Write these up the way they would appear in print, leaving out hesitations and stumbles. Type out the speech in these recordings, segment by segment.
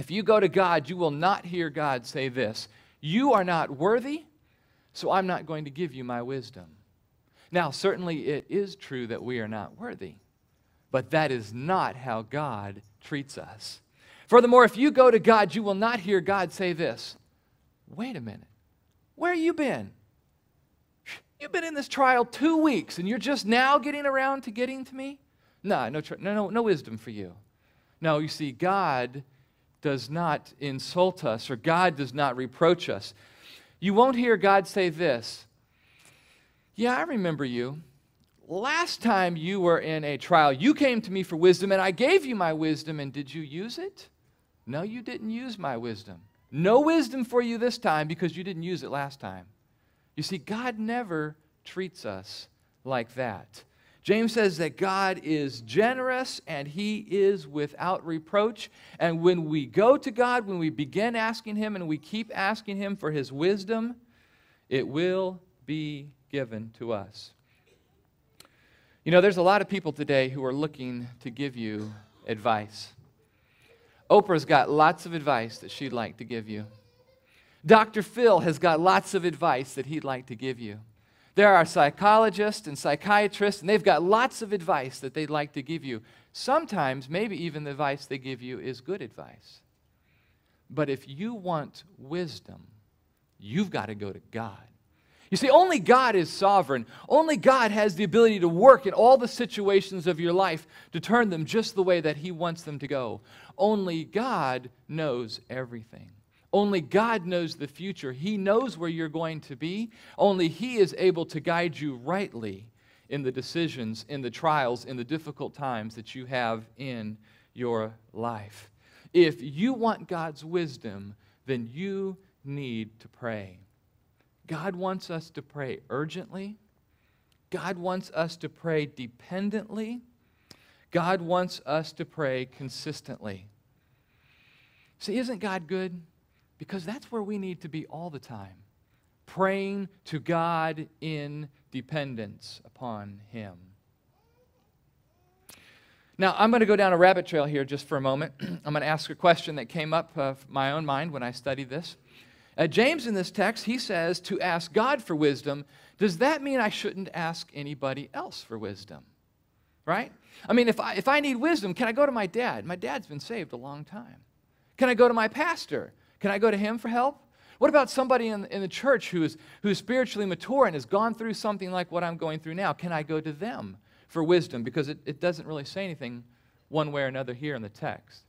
if you go to God, you will not hear God say this, "You are not worthy, so I'm not going to give you my wisdom." Now, certainly it is true that we are not worthy, but that is not how God treats us. Furthermore, if you go to God, you will not hear God say this, "Wait a minute, where have you been? You've been in this trial 2 weeks, and you're just now getting around to getting to me?" No wisdom for you. No, you see, God does not insult us, or God does not reproach us. You won't hear God say this, "Yeah, I remember you. Last time you were in a trial, you came to me for wisdom, and I gave you my wisdom, and did you use it? No, you didn't use my wisdom. No wisdom for you this time because you didn't use it last time." You see, God never treats us like that. James says that God is generous and He is without reproach. And when we go to God, when we begin asking Him and we keep asking Him for His wisdom, it will be given to us. You know, there's a lot of people today who are looking to give you advice. Oprah's got lots of advice that she'd like to give you. Dr. Phil has got lots of advice that he'd like to give you. There are psychologists and psychiatrists, and they've got lots of advice that they'd like to give you. Sometimes, maybe even the advice they give you is good advice. But if you want wisdom, you've got to go to God. You see, only God is sovereign. Only God has the ability to work in all the situations of your life to turn them just the way that He wants them to go. Only God knows everything. Only God knows the future. He knows where you're going to be. Only He is able to guide you rightly in the decisions, in the trials, in the difficult times that you have in your life. If you want God's wisdom, then you need to pray. God wants us to pray urgently. God wants us to pray dependently. God wants us to pray consistently. See, isn't God good? Because that's where we need to be all the time, praying to God in dependence upon Him. Now, I'm going to go down a rabbit trail here just for a moment. I'm going to ask a question that came up of my own mind when I studied this. James in this text, he says to ask God for wisdom. Does that mean I shouldn't ask anybody else for wisdom? Right? I mean, if I need wisdom, can I go to my dad? My dad's been saved a long time. Can I go to my pastor? Can I go to him for help? What about somebody in the church who is spiritually mature and has gone through something like what I'm going through now? Can I go to them for wisdom? Because it doesn't really say anything one way or another here in the text.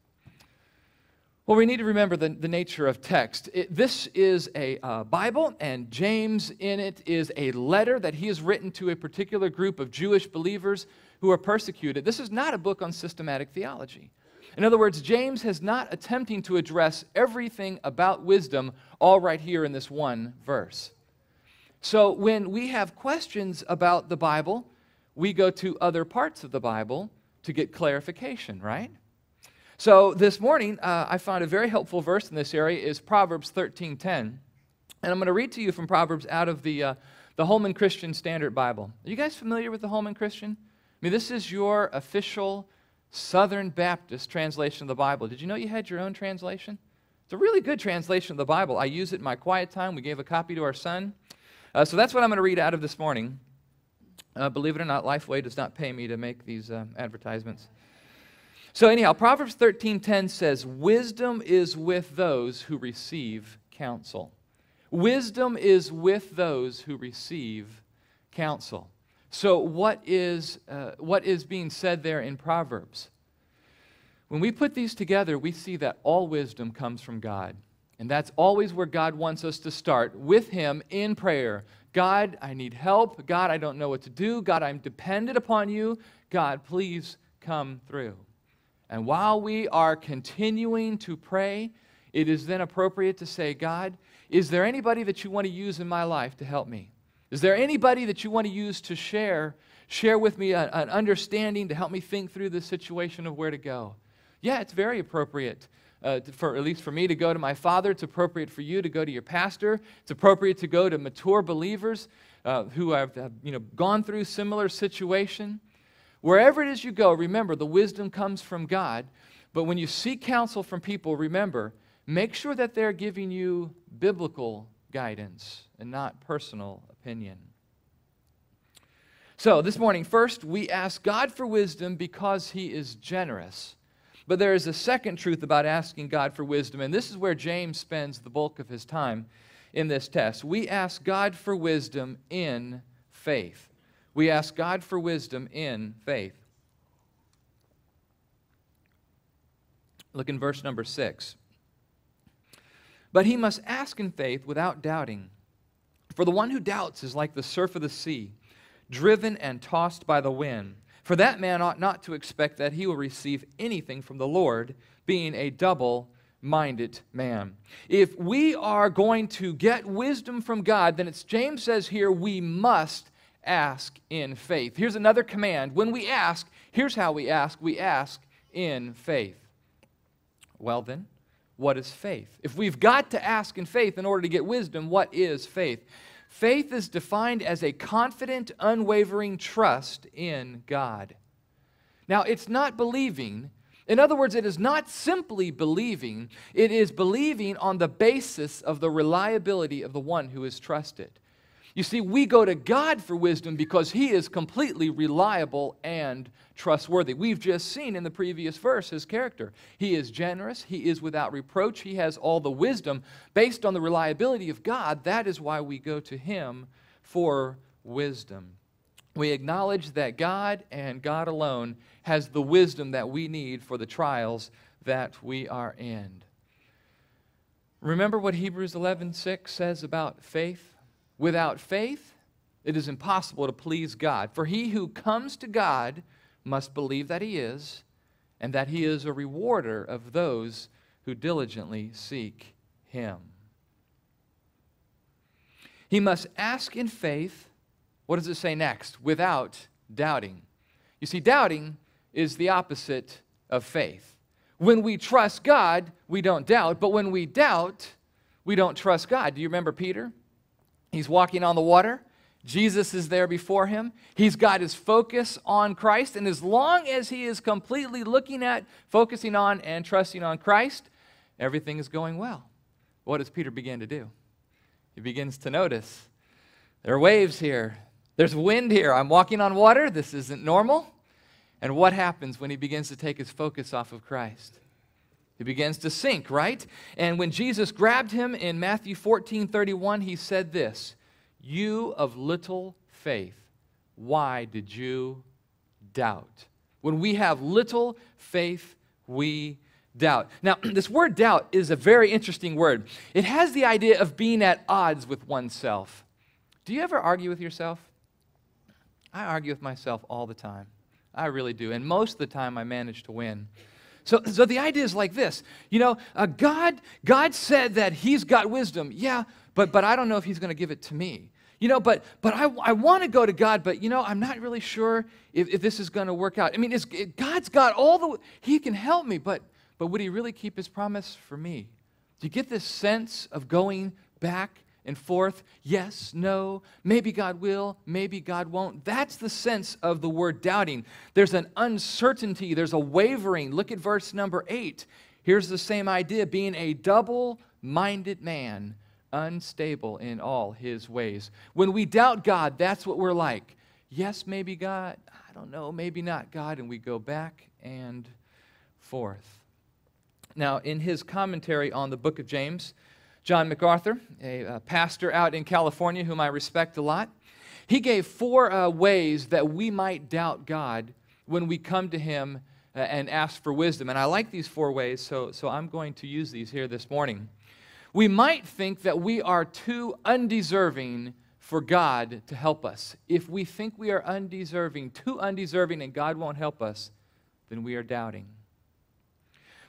Well, we need to remember the nature of text. This is a Bible, and James in it is a letter that he has written to a particular group of Jewish believers who are persecuted. This is not a book on systematic theology. In other words, James is not attempting to address everything about wisdom all right here in this one verse. So when we have questions about the Bible, we go to other parts of the Bible to get clarification, right? So this morning, I found a very helpful verse in this area is Proverbs 13:10. And I'm going to read to you from Proverbs out of the Holman Christian Standard Bible. Are you guys familiar with the Holman Christian? I mean, this is your official Southern Baptist translation of the Bible. Did you know you had your own translation? It's a really good translation of the Bible. I use it in my quiet time. We gave a copy to our son. So that's what I'm going to read out of this morning. Believe it or not, Lifeway does not pay me to make these advertisements. So anyhow, Proverbs 13:10 says, "Wisdom is with those who receive counsel." Wisdom is with those who receive counsel. So what is being said there in Proverbs? When we put these together, we see that all wisdom comes from God. And that's always where God wants us to start, with Him in prayer. God, I need help. God, I don't know what to do. God, I'm dependent upon you. God, please come through. And while we are continuing to pray, it is then appropriate to say, God, is there anybody that you want to use in my life to help me? Is there anybody that you want to use to share with me an understanding to help me think through the situation of where to go? Yeah, it's very appropriate, at least for me, to go to my father. It's appropriate for you to go to your pastor. It's appropriate to go to mature believers who have gone through similar situation. Wherever it is you go, remember, the wisdom comes from God. But when you seek counsel from people, remember, make sure that they're giving you biblical guidance and not personal opinion. So this morning, first, we ask God for wisdom because He is generous. But there is a second truth about asking God for wisdom, and this is where James spends the bulk of his time in this text. We ask God for wisdom in faith. We ask God for wisdom in faith. Look in verse number 6. But he must ask in faith without doubting. For the one who doubts is like the surf of the sea, driven and tossed by the wind. For that man ought not to expect that he will receive anything from the Lord, being a double-minded man. If we are going to get wisdom from God, then it's James says here, we must ask in faith. Here's another command. When we ask, here's how we ask. We ask in faith. Well then, what is faith? If we've got to ask in faith in order to get wisdom, what is faith? Faith is defined as a confident, unwavering trust in God. Now, it's not believing. In other words, it is not simply believing. It is believing on the basis of the reliability of the one who is trusted. You see, we go to God for wisdom because He is completely reliable and trustworthy. We've just seen in the previous verse His character. He is generous. He is without reproach. He has all the wisdom. Based on the reliability of God, that is why we go to Him for wisdom. We acknowledge that God and God alone has the wisdom that we need for the trials that we are in. Remember what Hebrews 11:6 says about faith? Without faith, it is impossible to please God. For he who comes to God must believe that He is, and that He is a rewarder of those who diligently seek Him. He must ask in faith. What does it say next? Without doubting. You see, doubting is the opposite of faith. When we trust God, we don't doubt, but when we doubt, we don't trust God. Do you remember Peter? He's walking on the water. Jesus is there before him. He's got his focus on Christ, and as long as he is completely looking at, focusing on, and trusting on Christ, everything is going well. What does Peter begin to do? He begins to notice, there are waves here. There's wind here. I'm walking on water. This isn't normal. And what happens when he begins to take his focus off of Christ? He begins to sink, right? And when Jesus grabbed him in Matthew 14:31, He said this, "You of little faith, why did you doubt?" When we have little faith, we doubt. Now, this word doubt is a very interesting word. It has the idea of being at odds with oneself. Do you ever argue with yourself? I argue with myself all the time. I really do. And most of the time, I manage to win. So the idea is like this. God said that He's got wisdom. Yeah, but I don't know if He's going to give it to me. But I want to go to God, but, I'm not really sure if this is going to work out. I mean, God's got He can help me, but would He really keep His promise for me? Do you get this sense of going back and forth? Yes, no, maybe God will, maybe God won't. That's the sense of the word doubting. There's an uncertainty, there's a wavering. Look at verse number 8. Here's the same idea, being a double-minded man, unstable in all his ways. When we doubt God, that's what we're like. Yes, maybe God, I don't know, maybe not God, and we go back and forth. Now, in his commentary on the book of James, John MacArthur, a pastor out in California whom I respect a lot, he gave 4 ways that we might doubt God when we come to Him and ask for wisdom. And I like these 4 ways, so I'm going to use these here this morning. We might think that we are too undeserving for God to help us. If we think we are undeserving, too undeserving, and God won't help us, then we are doubting.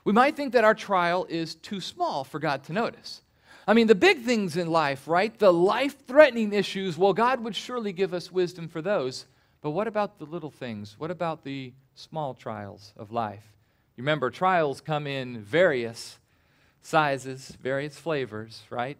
We might think that our trial is too small for God to notice. I mean, the big things in life, right? The life-threatening issues, well, God would surely give us wisdom for those. But what about the little things? What about the small trials of life? You remember, trials come in various sizes, various flavors, right?